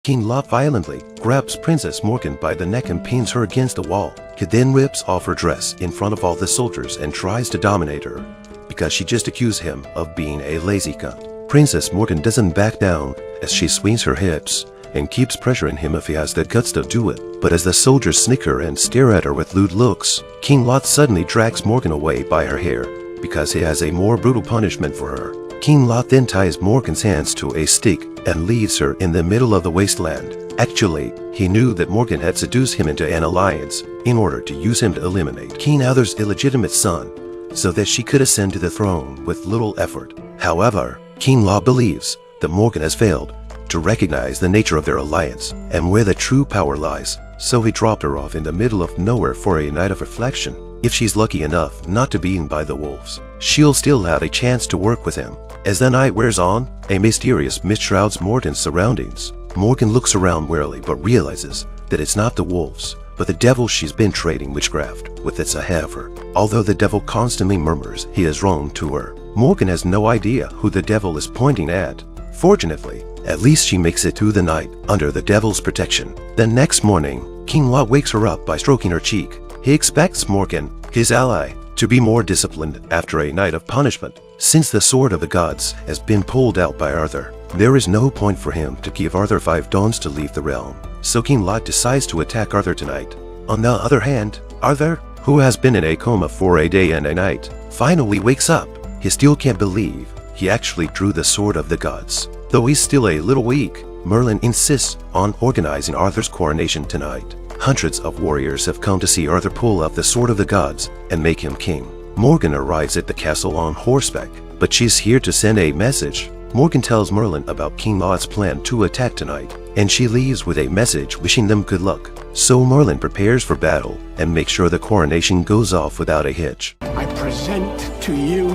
King Lot violently grabs Princess Morgan by the neck and pins her against the wall. He then rips off her dress in front of all the soldiers and tries to dominate her, because she just accused him of being a lazy cunt. Princess Morgan doesn't back down as she swings her hips and keeps pressuring him if he has the guts to do it. But as the soldiers snicker and stare at her with lewd looks, King Lot suddenly drags Morgan away by her hair because he has a more brutal punishment for her. King Lot then ties Morgan's hands to a stick and leaves her in the middle of the wasteland. Actually, he knew that Morgan had seduced him into an alliance in order to use him to eliminate King Arthur's illegitimate son, so that she could ascend to the throne with little effort. However, King Lot believes that Morgan has failed to recognize the nature of their alliance and where the true power lies, so he dropped her off in the middle of nowhere for a night of reflection. If she's lucky enough not to be eaten by the wolves, she'll still have a chance to work with him. As the night wears on, a mysterious mist shrouds Morgan's surroundings. Morgan looks around warily but realizes that it's not the wolves, but the devil she's been trading witchcraft with as a heifer. Although the devil constantly murmurs he is wrong to her, Morgan has no idea who the devil is pointing at. Fortunately, at least she makes it through the night under the devil's protection. The next morning, King Lot wakes her up by stroking her cheek. He expects Morgan, his ally, to be more disciplined after a night of punishment. Since the sword of the gods has been pulled out by Arthur, there is no point for him to give Arthur 5 dawns to leave the realm. So King Lot decides to attack Arthur tonight. On the other hand, Arthur, who has been in a coma for a day and a night, finally wakes up. He still can't believe he actually drew the sword of the gods. Though he's still a little weak, Merlin insists on organizing Arthur's coronation tonight. Hundreds of warriors have come to see Arthur pull out the sword of the gods and make him king. Morgan arrives at the castle on horseback, but she's here to send a message. Morgan tells Merlin about King Lot's plan to attack tonight, and she leaves with a message wishing them good luck. So Merlin prepares for battle and makes sure the coronation goes off without a hitch. I present to you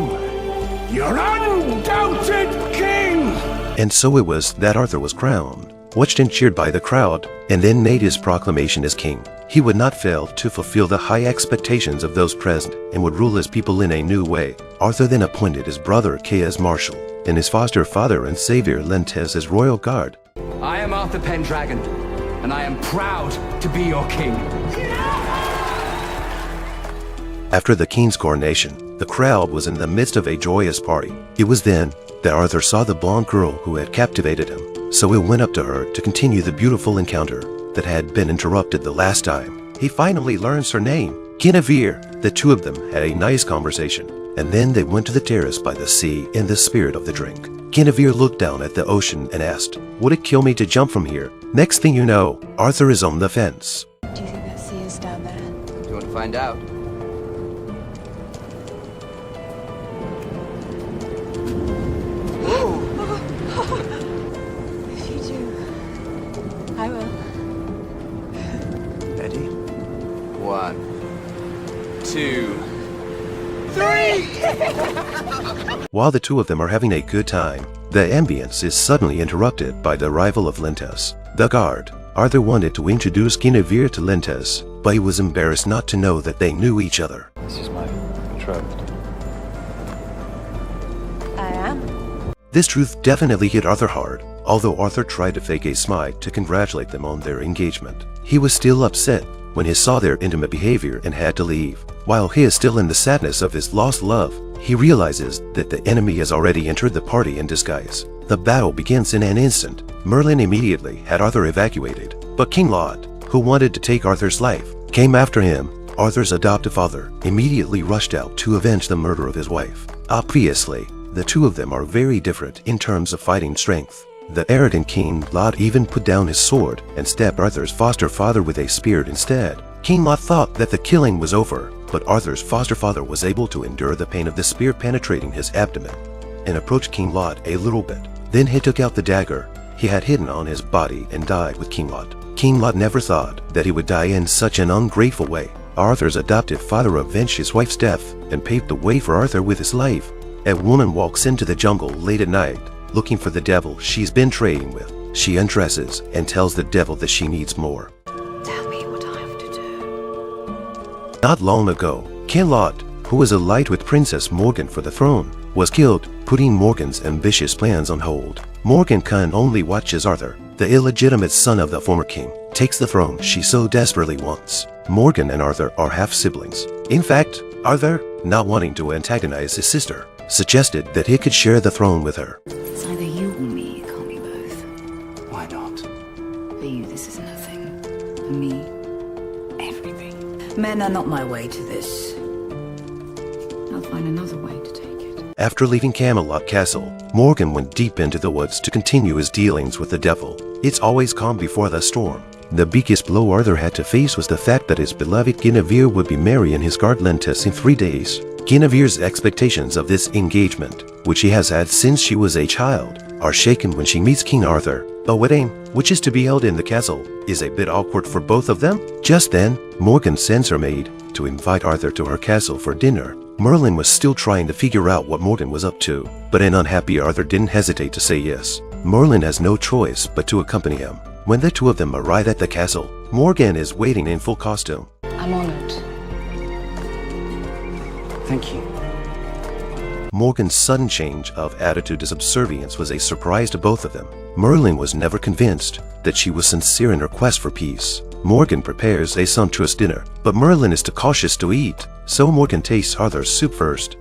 your undoubted king! And so it was that Arthur was crowned, watched and cheered by the crowd, and then made his proclamation as king. He would not fail to fulfill the high expectations of those present and would rule his people in a new way. Arthur then appointed his brother Kay as marshal and his foster father and savior Lentes as royal guard. I am Arthur Pendragon, and I am proud to be your king. After the king's coronation, the crowd was in the midst of a joyous party. It was then that Arthur saw the blonde girl who had captivated him, so he went up to her to continue the beautiful encounter that had been interrupted the last time. He finally learns her name, Guinevere. The two of them had a nice conversation, and then they went to the terrace by the sea in the spirit of the drink. Guinevere looked down at the ocean and asked, "Would it kill me to jump from here?" Next thing you know, Arthur is on the fence. Do you think that sea is down there? Do you want to find out? If you do, I will. Ready? 1, 2, 3! While the two of them are having a good time, the ambience is suddenly interrupted by the arrival of Lentes, the guard. Arthur wanted to introduce Guinevere to Lentes, but he was embarrassed not to know that they knew each other. This is my betrothed. I am. This truth definitely hit Arthur hard. Although Arthur tried to fake a smile to congratulate them on their engagement, he was still upset when he saw their intimate behavior and had to leave. While he is still in the sadness of his lost love, he realizes that the enemy has already entered the party in disguise. The battle begins in an instant. Merlin immediately had Arthur evacuated, but King Lot, who wanted to take Arthur's life, came after him. Arthur's adoptive father immediately rushed out to avenge the murder of his wife. Obviously, the two of them are very different in terms of fighting strength. The arrogant King Lot even put down his sword and stabbed Arthur's foster father with a spear instead. King Lot thought that the killing was over, but Arthur's foster father was able to endure the pain of the spear penetrating his abdomen and approached King Lot a little bit. Then he took out the dagger he had hidden on his body and died with King Lot. King Lot never thought that he would die in such an ungrateful way. Arthur's adoptive father avenged his wife's death and paved the way for Arthur with his life. A woman walks into the jungle late at night looking for the devil she's been trading with. She undresses and tells the devil that she needs more. Tell me what I have to do. Not long ago, Camelot, who was allied with Princess Morgan for the throne, was killed, putting Morgan's ambitious plans on hold. Morgan can only watch as Arthur, the illegitimate son of the former king, takes the throne she so desperately wants. Morgan and Arthur are half-siblings. In fact, Arthur, not wanting to antagonize his sister, suggested that he could share the throne with her. It's either you or me, it can't be both. Why not? For you, this is nothing. For me, everything. Men are not my way to this. I'll find another way to take it. After leaving Camelot Castle, Morgan went deep into the woods to continue his dealings with the devil. It's always calm before the storm. The biggest blow Arthur had to face was the fact that his beloved Guinevere would be marrying his guard Lentus in 3 days. Guinevere's expectations of this engagement, which she has had since she was a child, are shaken when she meets King Arthur. A wedding, which is to be held in the castle, is a bit awkward for both of them. Just then, Morgan sends her maid to invite Arthur to her castle for dinner. Merlin was still trying to figure out what Morgan was up to, but an unhappy Arthur didn't hesitate to say yes. Merlin has no choice but to accompany him. When the two of them arrive at the castle, Morgan is waiting in full costume. I'm honored. Thank you. Morgan's sudden change of attitude to subservience was a surprise to both of them. Merlin was never convinced that she was sincere in her quest for peace. Morgan prepares a sumptuous dinner, but Merlin is too cautious to eat, so Morgan tastes Arthur's soup first.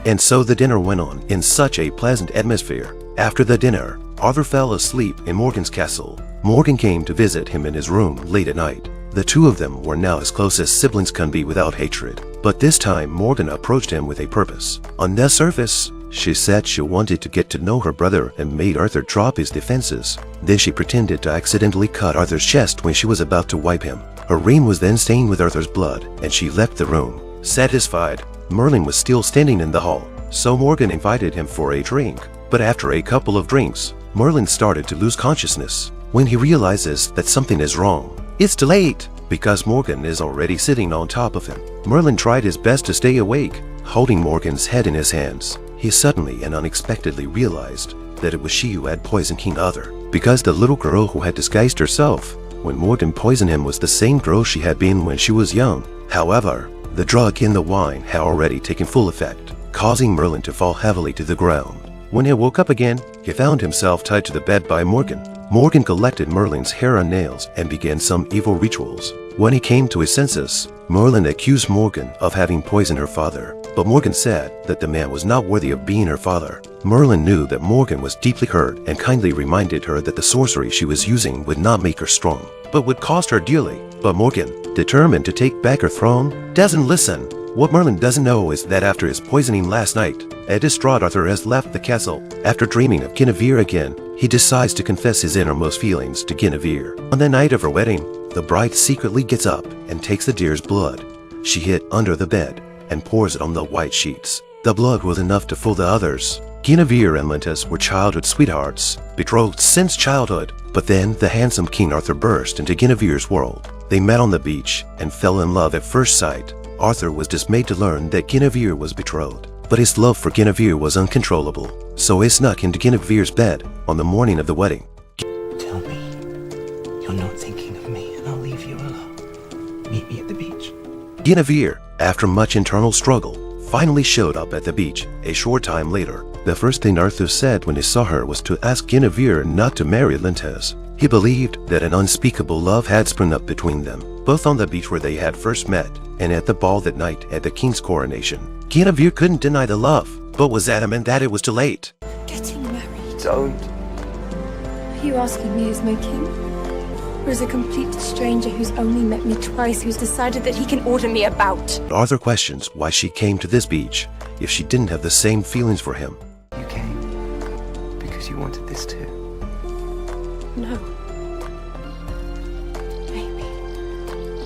And so the dinner went on in such a pleasant atmosphere. After the dinner, Arthur fell asleep in Morgan's castle. Morgan came to visit him in his room late at night. The two of them were now as close as siblings can be without hatred. But this time Morgan approached him with a purpose. On the surface, she said she wanted to get to know her brother and made Arthur drop his defenses. Then she pretended to accidentally cut Arthur's chest when she was about to wipe him. Her ring was then stained with Arthur's blood, and she left the room. Satisfied, Merlin was still standing in the hall, so Morgan invited him for a drink. But after a couple of drinks, Merlin started to lose consciousness. When he realizes that something is wrong, it's too late, because Morgan is already sitting on top of him. Merlin tried his best to stay awake, holding Morgan's head in his hands. He suddenly and unexpectedly realized that it was she who had poisoned King Arthur, because the little girl who had disguised herself when Morgan poisoned him was the same girl she had been when she was young. However, the drug in the wine had already taken full effect, causing Merlin to fall heavily to the ground. When he woke up again, he found himself tied to the bed by Morgan. Morgan collected Merlin's hair and nails and began some evil rituals. When he came to his senses, Merlin accused Morgan of having poisoned her father, but Morgan said that the man was not worthy of being her father. Merlin knew that Morgan was deeply hurt and kindly reminded her that the sorcery she was using would not make her strong, but would cost her dearly. But Morgan, determined to take back her throne, doesn't listen. What Merlin doesn't know is that after his poisoning last night, a distraught Arthur has left the castle. After dreaming of Guinevere again, he decides to confess his innermost feelings to Guinevere. On the night of her wedding, the bride secretly gets up and takes the deer's blood. She hid under the bed and pours it on the white sheets. The blood was enough to fool the others. Guinevere and Lentus were childhood sweethearts, betrothed since childhood. But then the handsome King Arthur burst into Guinevere's world. They met on the beach and fell in love at first sight. Arthur was dismayed to learn that Guinevere was betrothed, but his love for Guinevere was uncontrollable, so he snuck into Guinevere's bed on the morning of the wedding. Tell me you're not thinking of me, and I'll leave you alone. Meet me at the beach. Guinevere, after much internal struggle, finally showed up at the beach a short time later. The first thing Arthur said when he saw her was to ask Guinevere not to marry Lentus. He believed that an unspeakable love had sprung up between them, both on the beach where they had first met and at the ball that night at the king's coronation. Guinevere couldn't deny the love, but was adamant that it was too late. Getting married? Don't. Are you asking me as my king? Or as a complete stranger who's only met me twice, who's decided that he can order me about? Arthur questions why she came to this beach if she didn't have the same feelings for him. You came because you wanted this too. No. Maybe.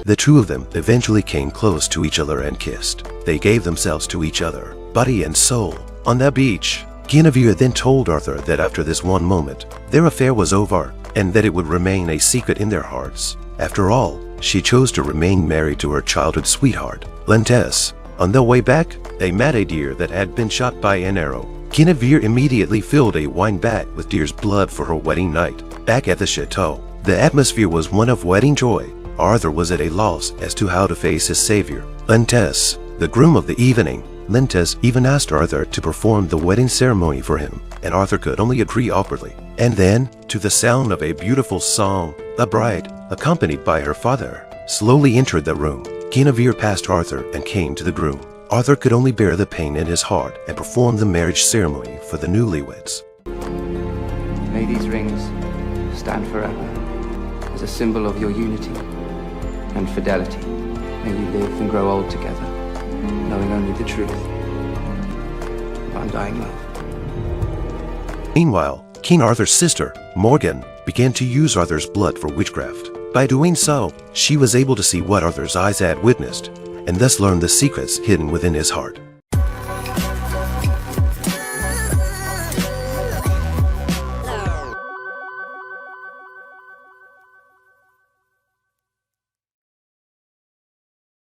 The two of them eventually came close to each other and kissed. They gave themselves to each other, body and soul, on that beach. Guinevere then told Arthur that after this one moment, their affair was over, and that it would remain a secret in their hearts. After all, she chose to remain married to her childhood sweetheart, Lentus. On their way back, they met a deer that had been shot by an arrow. Guinevere immediately filled a wine vat with deer's blood for her wedding night. Back at the chateau, the atmosphere was one of wedding joy. Arthur was at a loss as to how to face his savior. Lentus, the groom of the evening, Lentes even asked Arthur to perform the wedding ceremony for him, and Arthur could only agree awkwardly. And then, to the sound of a beautiful song, the bride, accompanied by her father, slowly entered the room. Guinevere passed Arthur and came to the groom. Arthur could only bear the pain in his heart and perform the marriage ceremony for the newlyweds. May these rings stand forever as a symbol of your unity and fidelity. May you live and grow old together, knowing only the truth of undying love. Meanwhile, King Arthur's sister, Morgan, began to use Arthur's blood for witchcraft. By doing so, she was able to see what Arthur's eyes had witnessed, and thus learn the secrets hidden within his heart.